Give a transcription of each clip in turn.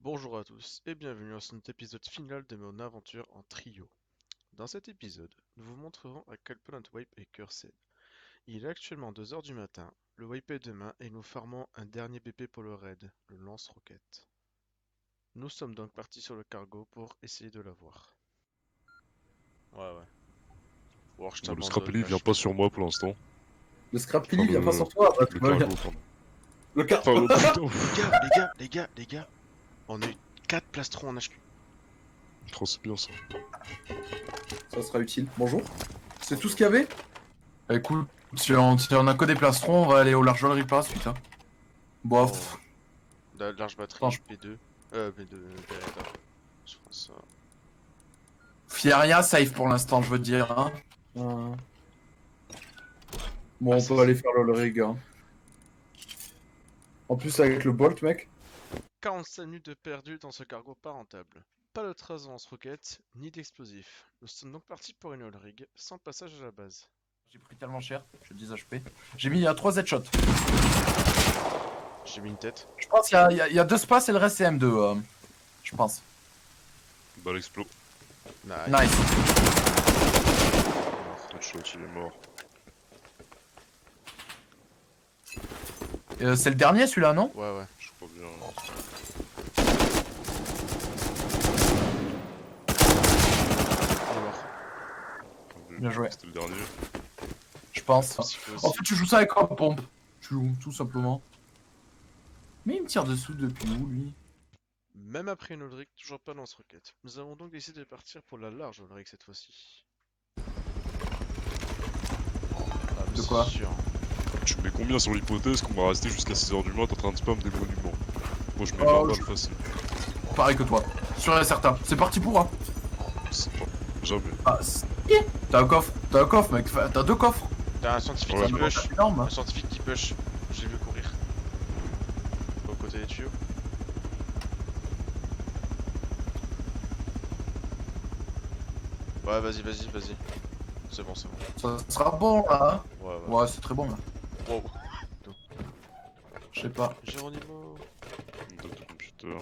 Bonjour à tous et bienvenue dans cet épisode final de mon aventure en trio. Dans cet épisode, nous vous montrerons à quel point notre wipe est cursed. Il est actuellement 2 heures du matin, le wipe est demain et nous farmons un dernier BP pour le raid, le lance-roquette. Nous sommes donc partis sur le cargo pour essayer de l'avoir. Ouais. Ou alors je Bon, le t'abandonne Scrappy là, vient pas sur moi pour l'instant. Le Enfin, Scrapili vient pas sur toi, bah le tout va bien. cargo, pardon. Le car... Enfin, oh putain, Les gars, on a eu 4 plastrons en HQ. oh, c'est bien ça. Ça sera utile. Bonjour. C'est tout ce qu'il y avait? Écoute, si on a que des plastrons, on va aller au largerie par la suite. Hein. Bof. Large batterie, Attends, P2. P2, Beretta. Je pense ça. Fieria safe pour l'instant, je veux dire. Hein. Bon, Ah, on c'est peut aller faire le rig. Hein. En plus, avec le bolt, mec. 45 minutes de perdu dans ce cargo pas rentable. Pas de trace de lance-roquette, ni d'explosifs. Nous sommes donc partis pour une all rig, sans passage à la base. J'ai pris tellement cher, j'ai 10 HP. J'ai mis 3 headshots. J'ai mis une tête. Je pense qu'il y a 2 spaces et le reste c'est M2. Je pense. Bah, l'explo. Nice. Nice. Headshot, il est mort. C'est le dernier celui-là, non? Ouais. Je crois bien. Il est mort. Bien joué. C'était le dernier. Je pense. Psycho En aussi. fait, tu joues ça avec un pompe. Tu joues, tout simplement. Mais il me tire dessous depuis où, lui? Même après une all rig, toujours pas de lance-roquette. Nous avons donc décidé de partir pour la large all rig cette fois-ci. Ah, mais De c'est quoi? sûr. Tu mets combien sur l'hypothèse qu'on va rester jusqu'à 6h du mat en train de spam des monuments? Moi, je mets 20 balles facile. Pareil que toi. Sûr et certain. C'est parti pour, hein. C'est pas. Jamais. Ah, t'as un coffre, mec. Enfin, t'as 2 coffres. T'as un scientifique Ouais, qui mais push. C'est énorme. Un scientifique qui push. J'ai vu courir. Au côté des tuyaux. Ouais, vas-y. C'est bon. Ça sera bon là. Hein. Ouais. Ouais, c'est très bon là. Wow. Je sais pas. Geronimo. Date de computer.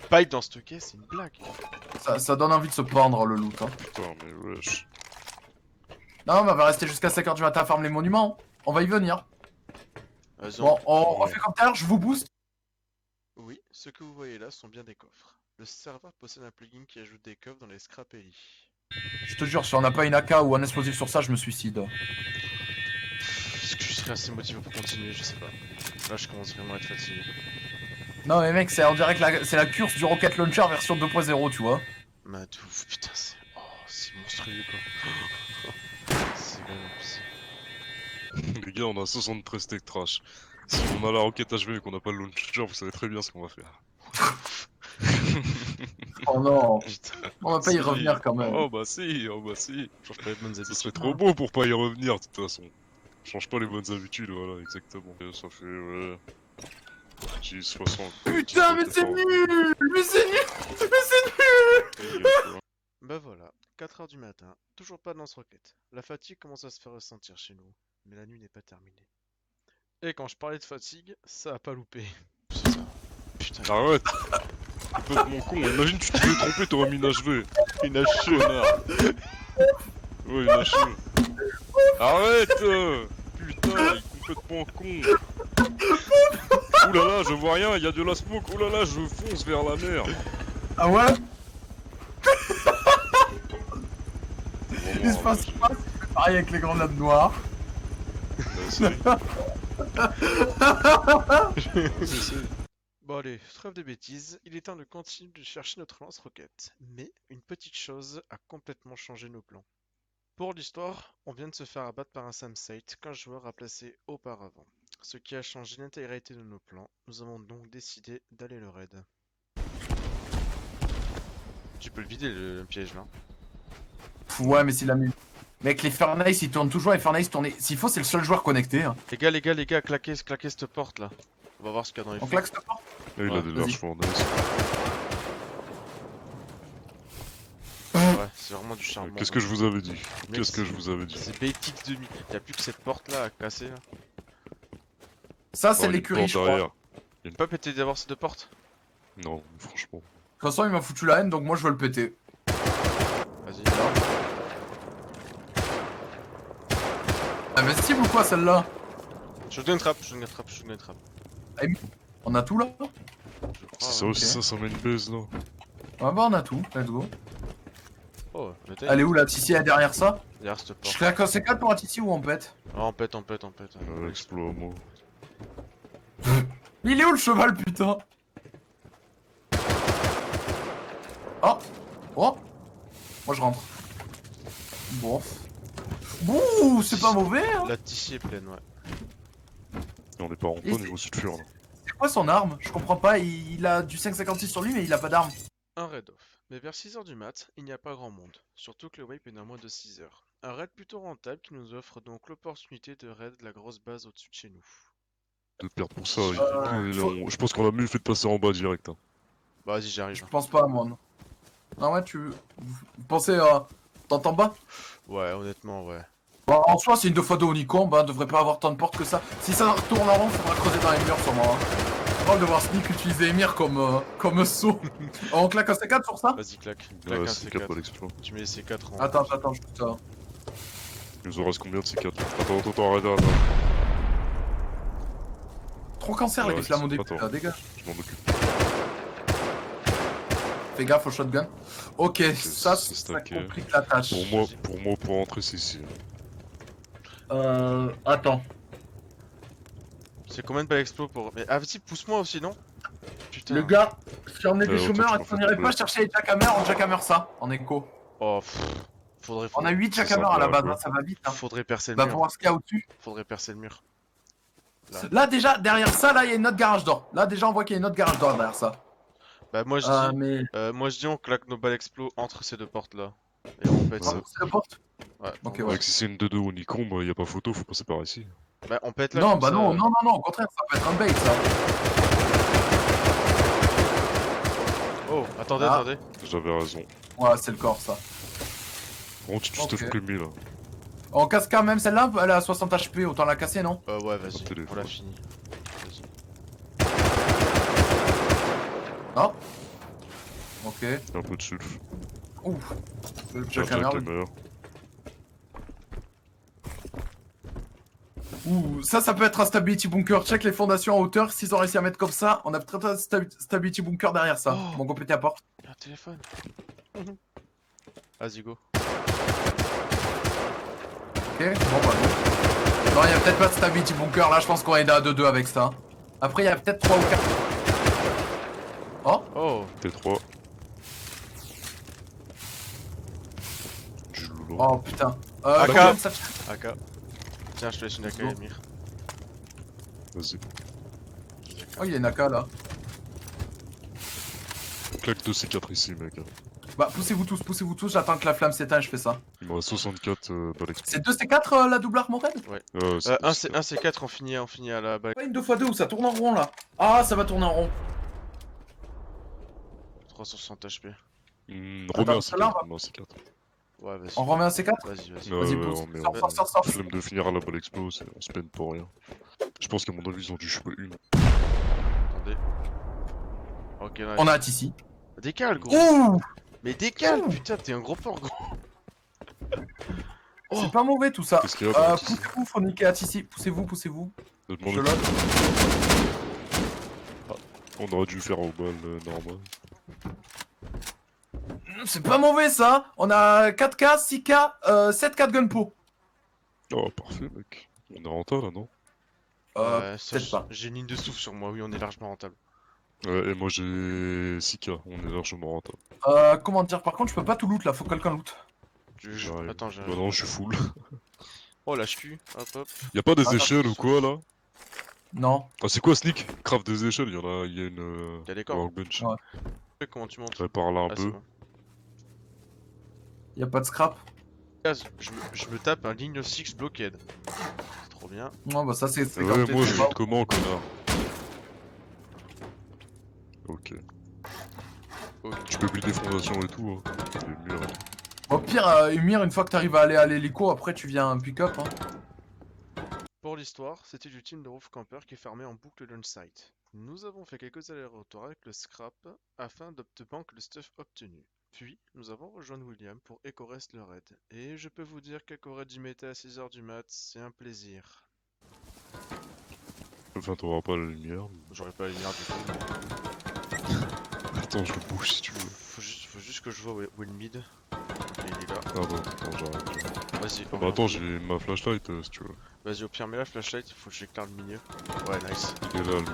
Pipe dans cette caisse, c'est une blague. Ça donne envie de se pendre le loot. Hein. Putain, mais wesh. Non, mais on va rester jusqu'à 5h du matin à farm les monuments. On va y venir. Vas-y, Bon, on refait comme tout à l'heure, je vous booste. Oui, ce que vous voyez là sont bien des coffres. Le serveur possède un plugin qui ajoute des coffres dans les scrapellis. Je te jure, si on n'a pas une AK ou un explosif sur ça, je me suicide. Est-ce que je serais assez motivé pour continuer? Je sais pas. Là, je commence vraiment à être fatigué. Non, mais mec, on dirait que c'est la curse du Rocket Launcher version 2.0, tu vois. Mais de ouf, putain, c'est monstrueux quoi. C'est vraiment bizarre. Les gars, on a 73 tech trash. Si on a la roquette HV et qu'on n'a pas le launcher, vous savez très bien ce qu'on va faire. Oh non, Putain, on va pas y Si. revenir quand même. Oh bah si. change pas les bonnes Ce habitudes. serait trop beau pour pas y revenir de toute façon. Change pas les bonnes habitudes, voilà, exactement. Et ça fait, ouais... 10, 60... Putain, mais c'est nul. Mais c'est nul. Mais c'est nul. Bah voilà, 4 heures du matin, toujours pas de lance-roquette. La fatigue commence à se faire ressentir chez nous, mais la nuit n'est pas terminée. Et quand je parlais de fatigue, ça a pas loupé. C'est ça. Putain, Arrête. Complètement con, imagine tu t'es trompé, t'aurais mis une HV. une hache, connard. Ouais, une HV. Arrête. Putain, il est complètement con. Oulala, je vois rien, il y a de la smoke. Oulala, je fonce vers la mer. Ah ouais. Vraiment, Il se passe pas. C'est pareil avec les grenades noires. Essaye. Essaye. Bon allez, trêve de bêtises, il est temps de continuer de chercher notre lance-roquette. Mais une petite chose a complètement changé nos plans. Pour l'histoire, on vient de se faire abattre par un SamSite qu'un joueur a placé auparavant. Ce qui a changé l'intégralité de nos plans, nous avons donc décidé d'aller le raid. Tu peux le vider le piège là. Ouais, mais s'il a mis. Mec, les Furnace ils tournent toujours, les Furnace tournent. S'il faut, c'est le seul joueur connecté. Hein. Les gars, claquez cette porte là. On va voir ce qu'il y a dans les On feux. claque cette porte. Et il Ouais, a des vas-y. larges fournaises. Ouais, c'est vraiment du charbon. Qu'est-ce que je vous avais dit? Mec, Qu'est-ce que je vous avais dit? C'est BTX 2000. Y'a plus que cette porte là à casser là. Ça, c'est Oh, l'écurie, une je porte crois. derrière. Pas péter d'avoir ces deux portes. Non, franchement. De toute façon, il m'a foutu la haine, donc moi je veux le péter. Vas-y. Investible ou quoi celle-là? Shotgun trap, shotgun trap, shotgun trap. On a tout là? Je crois, C'est ça ouais. aussi, ça met une baise là. Ah bah on a tout, let's go. Oh, mais t'as Elle est où la Tissi? Elle est derrière ça? derrière cette Je porte. claque un C4 pour un Tissi ou on pète? Ah, on pète, on pète, on pète. Exploit moi. Mais il est où le cheval putain? Oh! Oh! Moi je rentre. Bon. Bouh, c'est pas mauvais hein. La tissie est pleine, ouais. Et on est pas en Et point niveau sulfure là. C'est quoi son arme? Je comprends pas, il a du 5,56 sur lui mais il a pas d'arme. Un raid off. Mais vers 6h du mat, il n'y a pas grand monde. Surtout que le wipe est dans moins de 6 heures. Un raid plutôt rentable qui nous offre donc l'opportunité de raid la grosse base au-dessus de chez nous. De perdre pour ça, faut- je pense qu'on a mieux fait de passer en bas direct. Hein. Bah vas-y, j'arrive. Je pense pas moi. Non. Ah ouais, vous pensez t'entends bas? Ouais, honnêtement, ouais. Bon, en soi, c'est une 2x2 Unicomb, hein, devrait pas avoir tant de portes que ça. Si ça retourne en rond, faudra creuser dans les murs sûrement. Hein. Drôle de voir Sneak utiliser Emir comme saut. On claque un C4 sur ça? Vas-y, claque. Claque un Ouais, c'est 4 C4. pas l'exploit. Tu mets les C4 en... Attends, je fais ça. Il nous en reste combien de ces 4? Attends, arrête. Trop cancer, Ouais, les flammes au début, attends. là, dégage. Je m'en occupe. Fais gaffe au shotgun. Ok, ça c'est ça stacké. complique la tâche. Pour rentrer, c'est ici. Attends. C'est combien de balles explo pour... Mais ah vas-y, pousse-moi aussi, non? Putain. Le gars, si on est des autant chômeurs, tu m'en est-ce qu'on fais irait pas. pas chercher les jackhammers? On jackhammer ça, en écho. Oh, faudrait... On a 8 C'est jackhammers à la sympa, base, quoi. hein, ça va vite. Hein. Faudrait percer le Bah, mur. pour voir ce qu'il y a au-dessus. Faudrait percer le mur. Là, déjà, derrière ça, là, il y a une autre garage d'or. Là, déjà, on voit qu'il y a une autre garage d'or derrière ça. Bah moi je dis... Mais. moi je dis on claque nos balles explo entre ces deux portes là. Et on pète ça. C'est la porte? Ouais. Ok, on- ouais. Avec si c'est une 2-2 Unicomb, y a pas photo, faut passer par ici. Bah on pète là. Non, comme bah ça. non, au contraire, ça peut être un bait, ça. Oh, attendez, Ah. attendez. J'avais raison. Ouais, c'est le corps, ça. Bon, tu te Ok. stuff prémis là. On casse quand même celle-là, elle a 60 HP, autant la casser, non? Ouais, vas-y, téléphone. on l'a fini. Vas-y. Non? Ok. Un peu de sulf. Ouf. Le Tiens, jackhammer. jackhammer. Ouh, ça peut être un stability bunker. Check les fondations en hauteur. S'ils ont réussi à mettre comme ça, on a peut-être un stability bunker derrière ça. Oh. Bon, compléter la porte. Il y a un téléphone. Vas-y, go. Ok, bon, bah bon. Non, il y a peut-être pas de stability bunker. Là, je pense qu'on est à 2-2 avec ça. Après, il y a peut-être 3 ou 4. Oh, Oh, T3. Du loulou. oh putain. AK. combien de ça- AK. Tiens, je te laisse une AK, Go. Emir. Vas-y. Oh, il y a une AK là. Claque 2 C4 ici, mec. Bah, poussez-vous tous. J'attends que la flamme s'éteigne, je fais ça. Il me reste 64 balles exploit. C'est 2 C4 la double arme raid? Un C4, on finit à la balle. Pas une 2x2 où ça tourne en rond là. Ah, ça va tourner en rond. 360 HP. Remets un celle-là, C4. Remets un C4. Ouais, vas-y. On remet un C4? Vas-y, vas-y. Ouais, Vas-y, ouais, pousse. on met- Sors. Flemme de finir à la balle explo, on se peine pour rien. Je pense qu'à mon avis, ils ont dû choper une. Attendez. Ok, nice. On a ici. Décale, gros. Ouh, Mais décale, Ouh. putain, t'es un gros porc, gros. Oh. c'est pas mauvais tout ça. Qu'est-ce qu'il y a dans la tissu Poussez-vous, faut niquer ici. Poussez-vous. Demande- Je lock. On aurait dû faire au bal normal. C'est pas mauvais ça. On a 4K, 6K, 7K de gunpo. Oh, parfait, mec. On est rentable là, non? Ouais, ça, peut-être pas. j'ai une ligne de souffle sur moi, oui, on est largement rentable. Ouais, et moi j'ai 6K, on est largement rentable. Comment dire, par contre, je peux pas tout loot là, faut que quelqu'un loot. J'arrive. Attends, Bah non, je suis full. Oh, lâche-cul. Hop, hop. Y'a pas des Ah, échelles ou quoi là? Non. Ah, c'est quoi Sneak? Craft des échelles, il y a une. Y'a des corps. workbench. Ouais. Comment tu montes? Répare là un Ah, c'est peu. bon. Y a pas de scrap. Gaz, je me tape un ligne 6 blockade. C'est trop bien. Ouais, bah ça c'est Ouais, quand t'es moi je pas- loot comment, connard? Ok. Ok. Tu peux build des fondations et tout, hein. Les murs. Au pire, Umir, une fois que t'arrives à aller à l'hélico, après tu viens pick-up. Hein. Pour l'histoire, c'était du team de Roof Camper qui fermait en boucle le site. Nous avons fait quelques allers-retours avec le scrap afin d'obtenir le stuff obtenu. Puis, nous avons rejoint William pour EcoRest le raid. Et je peux vous dire qu'EcoRest du méta à 6h du mat, c'est un plaisir. Enfin, t'auras pas la lumière. J'aurais pas la lumière du coup. Attends, je le bouge si tu veux. Faut juste que je vois Wilmid. Et il est là. Ah bon, attends, j'arrête. Vas-y. Ah bah attends, j'ai ma flashlight si tu veux. Vas-y, au pire, mets la flashlight, faut que j'éclaire le milieu. Ouais, nice. Il est là, lui.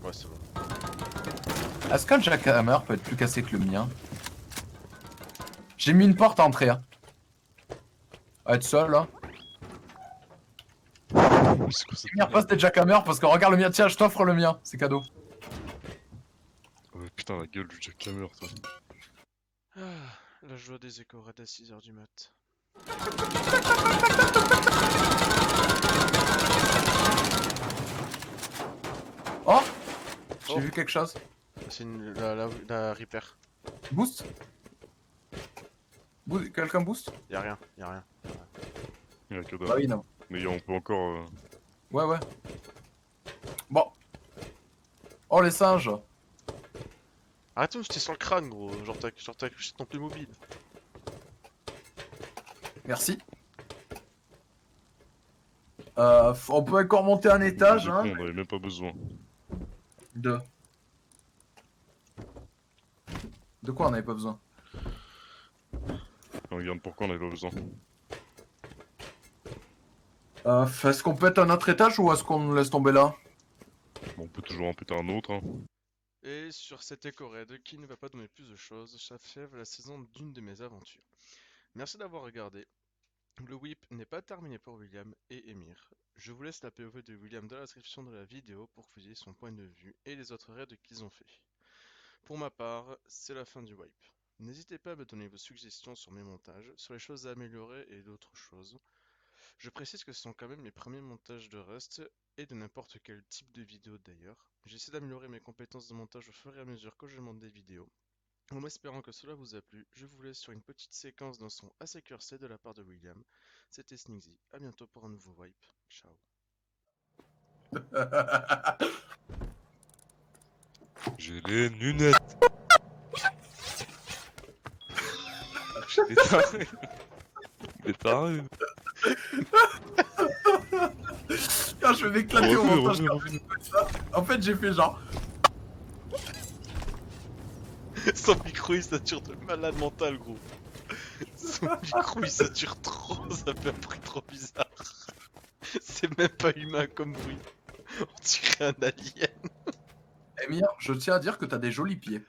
Ouais, c'est bon. Est-ce qu'un jackhammer peut être plus cassé que le mien? J'ai mis une porte à entrée. Hein. À être seul là. C'est quoi ça? Mire pas des jackhammer parce que regarde le mien. Tiens, je t'offre le mien. C'est cadeau. Ouais, putain, la gueule du jackhammer, toi. Ah, la joie des éco-raids à 6h du mat. Oh, j'ai Oh. vu quelque chose. C'est la Reaper. Boost, quelqu'un boost? Y'a rien, y'a rien. Il y a que Bah dalle. oui, non. Mais on peut encore. Ouais, ouais. Bon. Oh, les singes. Arrête de me jeter sur le crâne, gros. Genre t'as accroché ton Playmobil. Merci. On peut encore monter un étage, hein. On avait même pas besoin. De quoi on avait pas besoin? Regarde pourquoi on avait pas besoin. Est-ce qu'on pète un autre étage ou est-ce qu'on laisse tomber là? Bon, on peut toujours en péter un autre. Hein. Et sur cet éco-raid qui ne va pas donner plus de choses, j'achève la saison d'une de mes aventures. Merci d'avoir regardé. Le whip n'est pas terminé pour William et Emir. Je vous laisse la POV de William dans la description de la vidéo pour que vous ayez son point de vue et les autres raids qu'ils ont fait. Pour ma part, c'est la fin du wipe. N'hésitez pas à me donner vos suggestions sur mes montages, sur les choses à améliorer et d'autres choses. Je précise que ce sont quand même mes premiers montages de Rust et de n'importe quel type de vidéo d'ailleurs. J'essaie d'améliorer mes compétences de montage au fur et à mesure que je monte des vidéos. En espérant que cela vous a plu, je vous laisse sur une petite séquence d'un son assez cursé de la part de William. C'était Sneaksy, à bientôt pour un nouveau wipe. Ciao. J'ai les lunettes. J'ai des tarés. Des tarés. Quand je vais m'éclater au montage. Refais. En fait, j'ai fait genre. Son micro il sature de malade mental, gros. Son micro il sature trop, ça fait un bruit trop bizarre. C'est même pas humain comme bruit. On dirait un alien. Emir, je tiens à dire que t'as des jolis pieds.